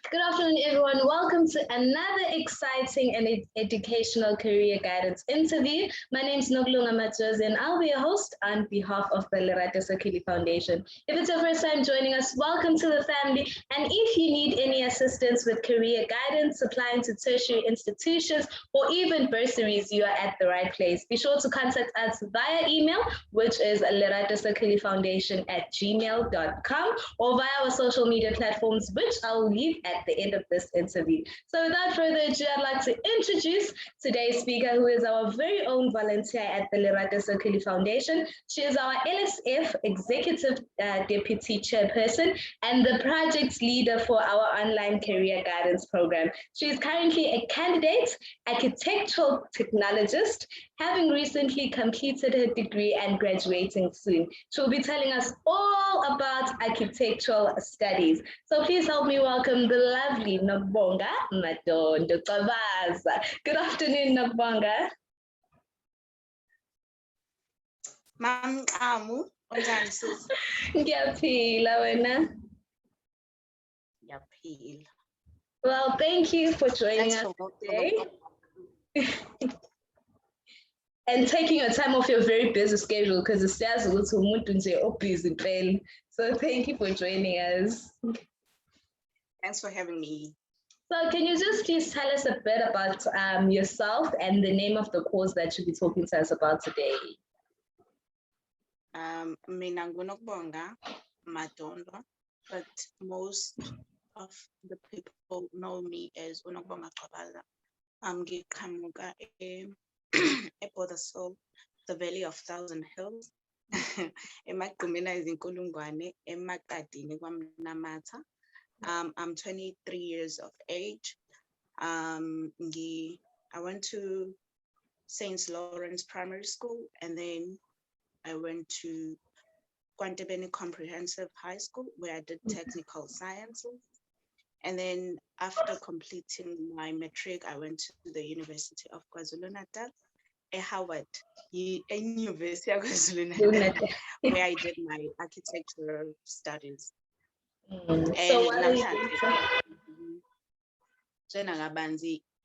Good afternoon, everyone. Welcome to another exciting and educational career guidance interview. My name is Nokulunga Majozi, and I'll be your host on behalf of the Lerato Sokhulu Foundation. If it's your first time joining us, welcome to the family. And if you need any assistance with career guidance, applying to tertiary institutions, or even bursaries, you are at the right place. Be sure to contact us via email, which is leratosokhulufoundation@gmail.com, or via our social media platforms, which I'll leave at the end of this interview. So without further ado, I'd like to introduce today's speaker, who is our very own volunteer at the Lerato Sokhulu Foundation. She is our LSF Executive Deputy Chairperson and the project leader for our online career guidance program. She is currently a candidate architectural technologist, having recently completed her degree and graduating soon. She'll be telling us all about architectural studies. So please help me welcome the lovely Nokbonga Madondo Gcwabaza. Good afternoon, Nokbonga. Mam Amu, unjani sis? Ngiyaphila wena. Ngiyaphila. Well, thank you for joining us today. And taking your time off your very busy schedule, because it says a little busy. So thank you for joining us. Thanks for having me. So can you just please tell us a bit about yourself and the name of the course that you'll be talking to us about today? Mina Nokubonga Madondo, but most of the people know me as Nokbonga Gcwabaza. Ngiqhamuka eBothersville, the Valley of Thousand Hills. Emagqumeni izinkulungwane emaqadini kwaMnamatha. I'm 23 years of age. I went to St. Lawrence Primary School, and then I went to Kwantebeni Comprehensive High School, where I did technical sciences. And then after completing my matric, I went to the University of KwaZulu Natal, Howard, University of KwaZulu Natal, where I did my architectural studies. So what are you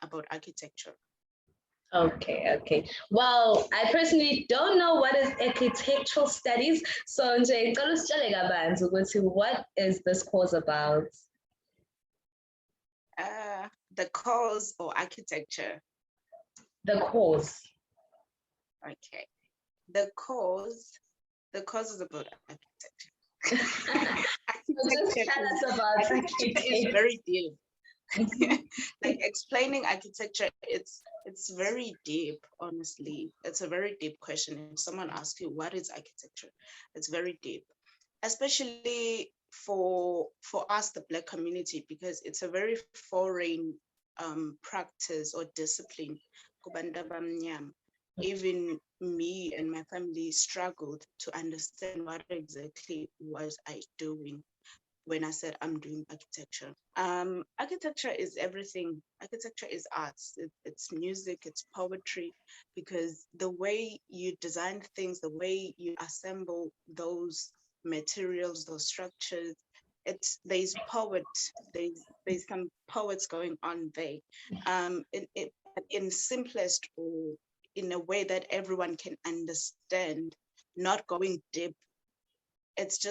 about architecture? Okay. Well, I personally don't know what is architectural studies. So what is this course about? The course or architecture? The course. Okay. The course is about architecture. Just tell us about architecture. It's very deep. Like explaining architecture, it's very deep, honestly. It's a very deep question. If someone asks you what is architecture, it's very deep, especially for us, the Black community, because it's a very foreign practice or discipline. Even me and my family struggled to understand what exactly was I doing when I said I'm doing architecture. Architecture is everything. Architecture is arts. It's music, it's poetry, because the way you design things, the way you assemble those materials, those structures, there's some poets going on there. In simplest, or in a way that everyone can understand, not going deep. It's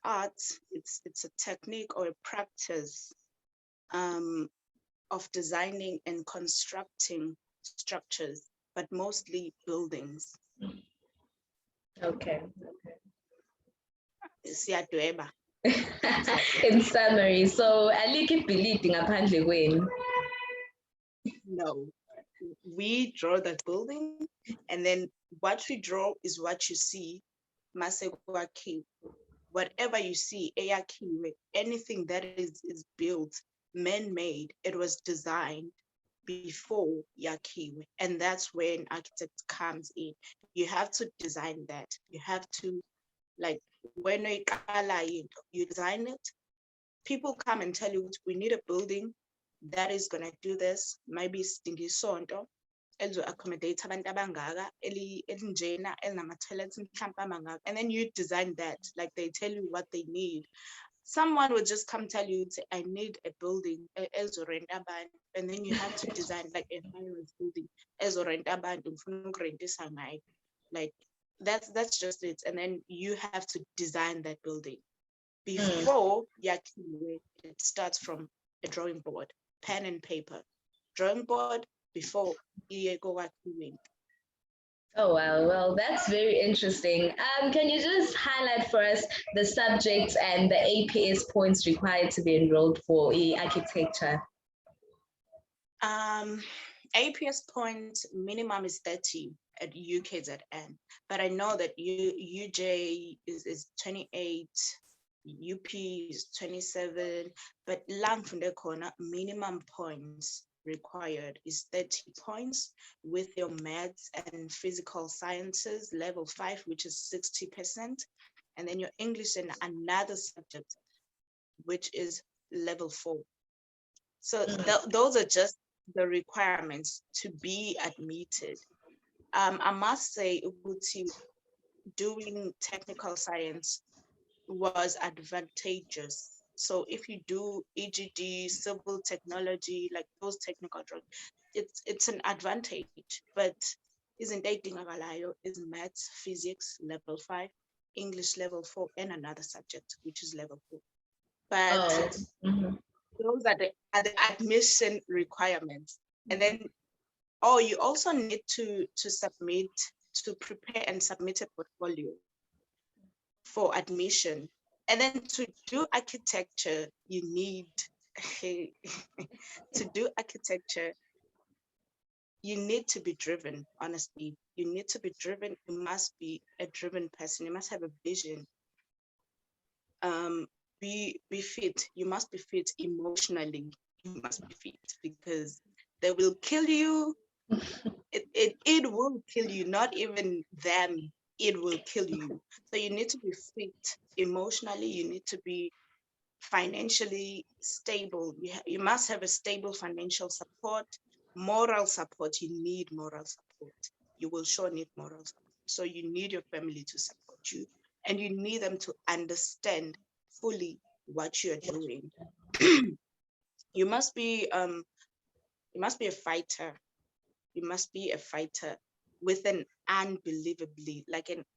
art, it's a technique or a practice of designing and constructing structures, but mostly buildings. Okay. In summary, so aliki believing ngaphandle kwenu. No, we draw that building, and then what we draw is what you see. Whatever you see, anything that is built, man-made, it was designed before yakiwe, and that's where an architect comes in. You have to design that. You have to, like, when you design it, people come and tell you, we need a building that is gonna do this, maybe sonto, accommodate abantu abangaka, elinjena, elinama-toilets mhlampe amangaka, and then you design that, like they tell you what they need. someone would just come tell you, say, I need a building, and then you have to design like a high-rise building, like that's just it. And then you have to design that building. Before it starts from a drawing board, pen and paper, drawing board before you go working. Oh, wow. Well, that's very interesting. Can you just highlight for us the subjects and the APS points required to be enrolled for architecture? APS points minimum is 30 at UKZN, but I know that UJ is 28, UP is 27, but Langfunde Corner minimum points required is 30 points with your maths and physical sciences level 5, which is 60%, and then your English and another subject, which is level 4. So those are just the requirements to be admitted. I must say, doing technical science was advantageous. So if you do EGD, civil technology, like those technical drugs, it's an advantage. But isn't dating is maths, physics level 5, English level 4, and another subject which is level 4. But those are the admission requirements. And then you also need to prepare and submit a portfolio for admission. And then to do architecture, you need to do architecture, you need to be driven, honestly. You need to be driven. You must be a driven person. You must have a vision. Be fit. You must be fit emotionally. You must be fit because they will kill you. It will kill you, not even them. It will kill you. So you need to be fit emotionally. You need to be financially stable. You must have a stable financial support, moral support. You need moral support. You will sure need moral support. So you need your family to support you, and you need them to understand fully what you're doing. You must be a fighter. You must be a fighter with an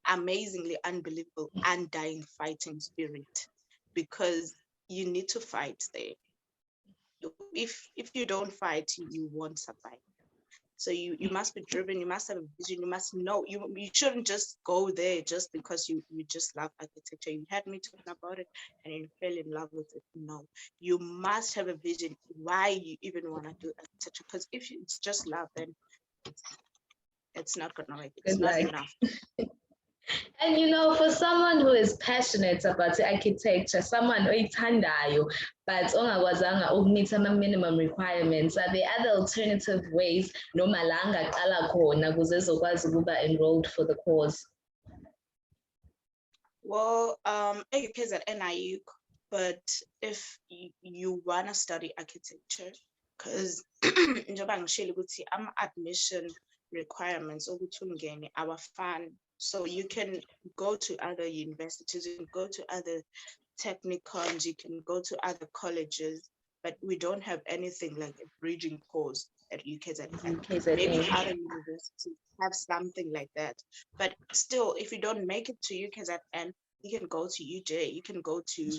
amazingly unbelievable, undying fighting spirit, because you need to fight there. If you don't fight, you won't survive. So you must be driven, you must have a vision, you must know, you shouldn't just go there just because you just love architecture. You had me talking about it and you fell in love with it. No, you must have a vision why you even want to do architecture, because if it's just love, then it's not gonna work. It's not enough. And you know, for someone who is passionate about architecture, someone oyithandayo, but ongakwazanga ukumit ama-minimum requirements, are there other alternative ways noma la angaqala khona ukuze ezokwazi ukuba enrolled for the course? Well, KZN ayikho, but if you wanna study architecture, because njengoba ngishilo ukuthi ama-admission requirements ukuthi ungene awafani. So you can go to other universities, you can go to other technicons, you can go to other colleges, but we don't have anything like a bridging course at UKZN. Maybe other universities have something like that. But still, if you don't make it to UKZN, you can go to UJ, you can go to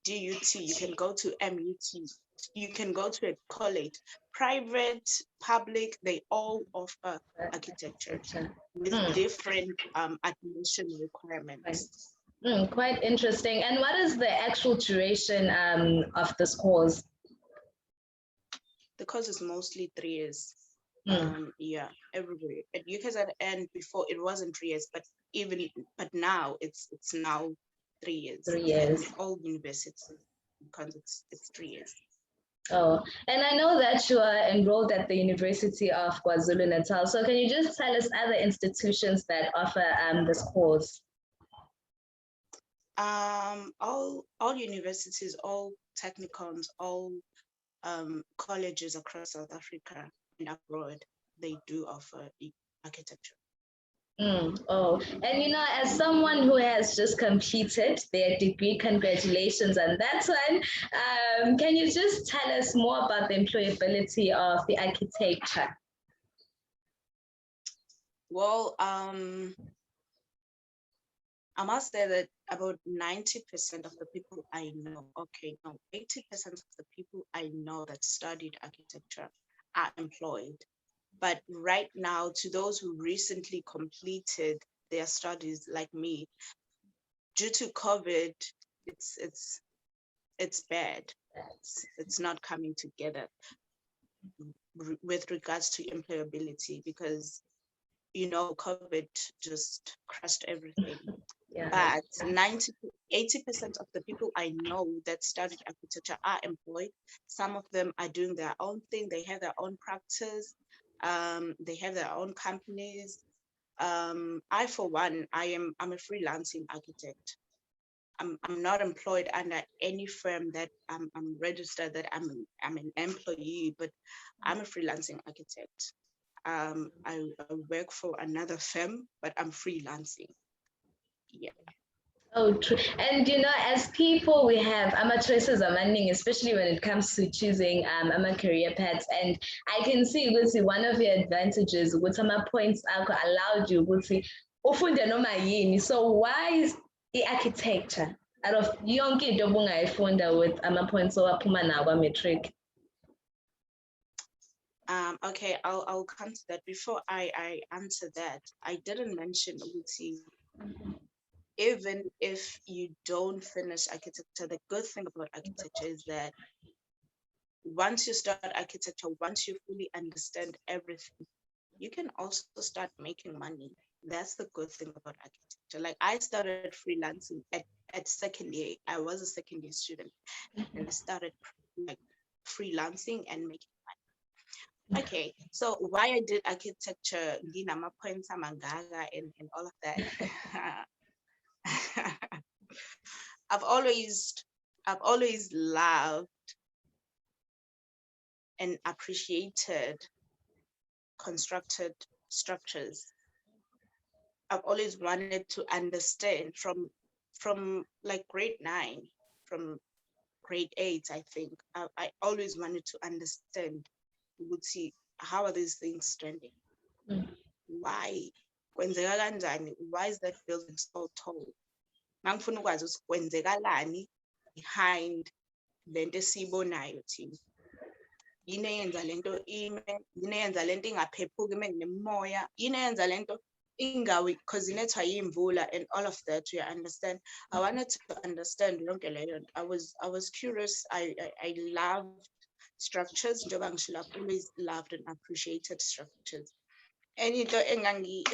DUT, you can go to MUT, you can go to a college, private, public, they all offer architecture with different admission requirements. Quite interesting. And what is the actual duration of this course? The course is mostly 3 years. Yeah, everywhere. At UKZN before it wasn't 3 years, but now it's now 3 years. 3 years. In all universities, because it's 3 years. Oh, and I know that you are enrolled at the University of KwaZulu Natal. So can you just tell us other institutions that offer this course? All universities, all technicons, all colleges across South Africa and abroad, they do offer architecture. Oh, and as someone who has just completed their degree, congratulations on that one. Can you just tell us more about the employability of the architecture? Well, I must say that about 90% of the people I know, 80% of the people I know that studied architecture are employed. But right now, to those who recently completed their studies like me, due to COVID, it's bad. It's not coming together with regards to employability because COVID just crushed everything. Yeah. But 80% of the people I know that studied architecture are employed. Some of them are doing their own thing. They have their own practice. They have their own companies. I, for one, I'm a freelancing architect. I'm not employed under any firm that I'm registered that I'm an employee, but I'm a freelancing architect. I work for another firm, but I'm freelancing. Yeah. Oh, true. And as people, we have choices amanding, especially when it comes to choosing career paths. And I can see one of your advantages with some points allowed you ufunde noma yini. So why is the architecture out of yonke into obungayifunda with points owaphuma nawo matric? Okay, I'll come to that. Before I answer that, I didn't mention Uguti. Even if you don't finish architecture, the good thing about architecture is that once you start architecture, once you fully understand everything, you can also start making money. That's the good thing about architecture. Like I started freelancing at second year. I was a second year student and I started like freelancing and making money. Okay, so why I did architecture, points and all of that. I've always loved and appreciated constructed structures. I've always wanted to understand from like grade 9, from grade 8, I think. I always wanted to understand, would see how are these things standing? Why? Why is that building so tall? Mangifuna ukwazi ukuthi kwenzekalani behind lento esiyibonayo thina. Yini eyenza lento ime, yini eyenza lento ingaphephuki mekunemoya, yini eyenza lento ingawi because inethwa yimvula and all of that, you understand. I wanted to understand lonke leyo. I was curious. I loved structures. Njengoba ngishilo, I've always loved and appreciated structures. And into engangi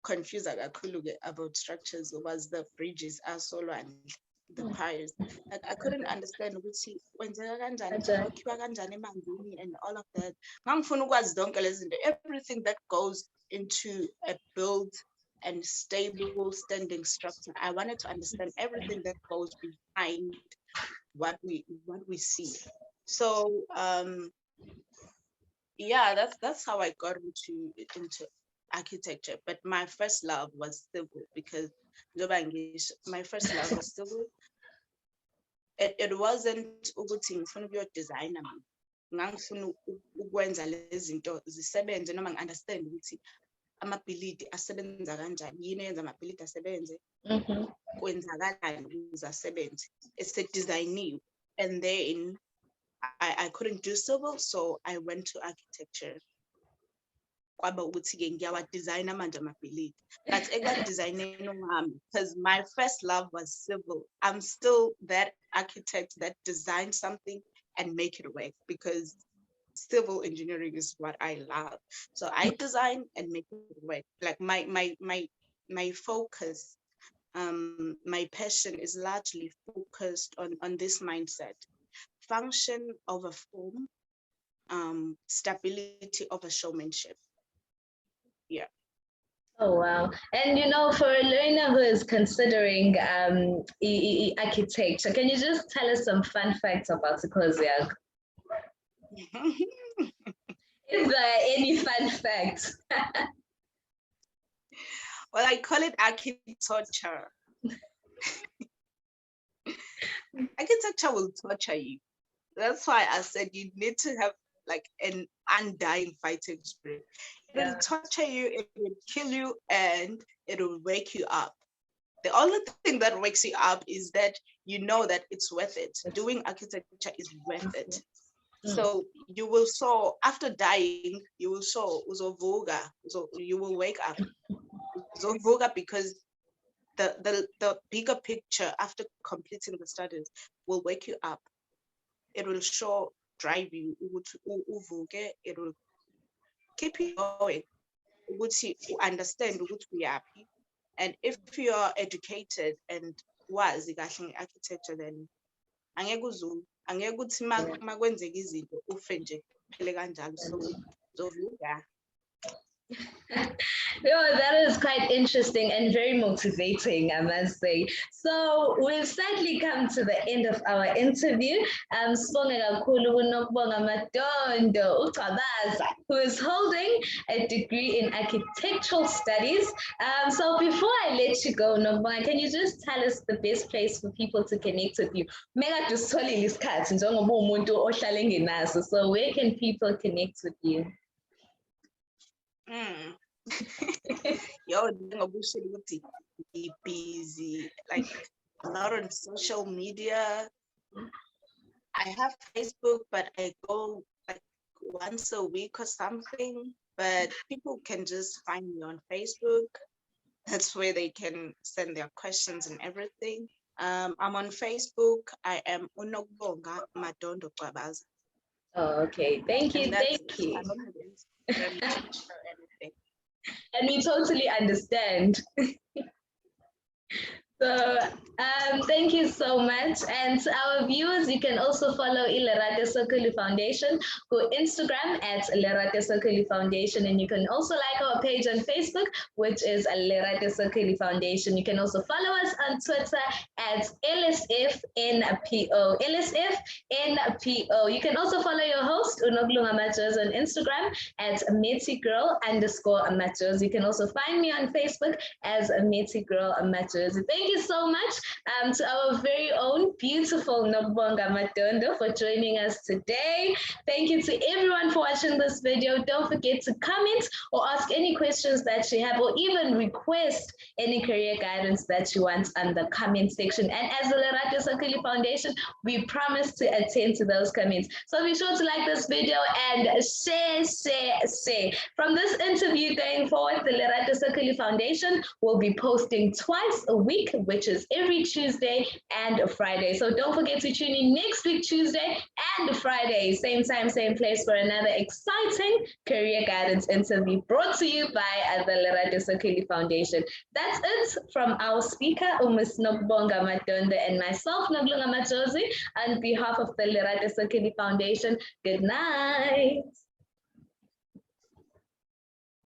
confused about structures was the bridges and the piers. Like I couldn't understand and all of that. Everything that goes into a built and stable standing structure. I wanted to understand everything that goes behind what we see. So yeah, that's how I got into architecture. But my first love was civil because my first love was civil. It wasn't ukuthi ngifuna ukuyo designer mina. Ngangifuna ukwenza lezi zinto zisebenze noma ngi-understand ukuthi amabhilidi asebenza kanjani, yini eyenza amabhilidi asebenze, kwenzakalani ukuze asebenze, esedizayiniwe. And then I couldn't do civil, so I went to architecture. Kwaba ukuthi-ke ngiyawa-designer manje amabhilidi. But ekwa-designing ngami, because my first love was civil. I'm still that architect that designed something and make it work because civil engineering is what I love. So I design and make it work. Like my focus, my passion is largely focused on this mindset. Function over form, stability over showmanship. Yeah. Oh, wow. And for a learner who is considering architecture, can you just tell us some fun facts about Sikoziak? Is there any fun facts? Well, I call it architecture. Architecture will torture you. That's why I said you need to have like an undying fighting spirit. It will torture you, it will kill you, and it will wake you up. The only thing that wakes you up is that you know that it's worth it. Doing architecture is worth it. So you will soar after dying, you will soar, uzovuka, so you will wake up. Uzovuka because the bigger picture after completing the studies will wake you up. It will drive you, it will keep you going, you understand happy. And if you are educated and wazi kahle architecture, then angeke ukuthi makwenzeka izinto ufe nje phele kanjalo. So uzovuka. That is quite interesting and very motivating, I must say. So we've sadly come to the end of our interview. Nokubonga Madondo Gcwabaza, who is holding a degree in architectural studies. So before I let you go, Nokubonga, can you just tell us the best place for people to connect with you? So where can people connect with you? Yo, be busy, like not on social media. I have Facebook, but I go like once a week or something. But people can just find me on Facebook. That's where they can send their questions and everything. I'm on Facebook. I am Nokbonga Madondo Gcwabaza. Oh, okay. Thank you. Thank you. I don't have anything. And we totally understand. So thank you so much. And to our viewers, you can also follow Lerato Sokhulu Foundation on Instagram at Lerato Sokhulu Foundation. And you can also like our page on Facebook, which is Lerato Sokhulu Foundation. You can also follow us on Twitter at LSFNPO. LSFNPO. You can also follow your host, Nokulunga Majozi, on Instagram at Matiegal_Majozi. You can also find me on Facebook as Matiegal Majozi. Thank you so much to our very own beautiful Nokbonga Madondo for joining us today. Thank you to everyone for watching this video. Don't forget to comment or ask any questions that you have, or even request any career guidance that you want on the comment section. And as the Lerato Sokhulu Foundation, we promise to attend to those comments. So be sure to like this video and share. From this interview going forward, the Lerato Sokhulu Foundation will be posting twice a week, which is every Tuesday and Friday. So don't forget to tune in next week, Tuesday and Friday, same time, same place, for another exciting career guidance interview brought to you by the Lerato Sokhulu Foundation. That's it from our speaker, Ms. Nokbonga Madondo, and myself, Nokulunga Majozi, on behalf of the Lerato Sokhulu Foundation. Good night.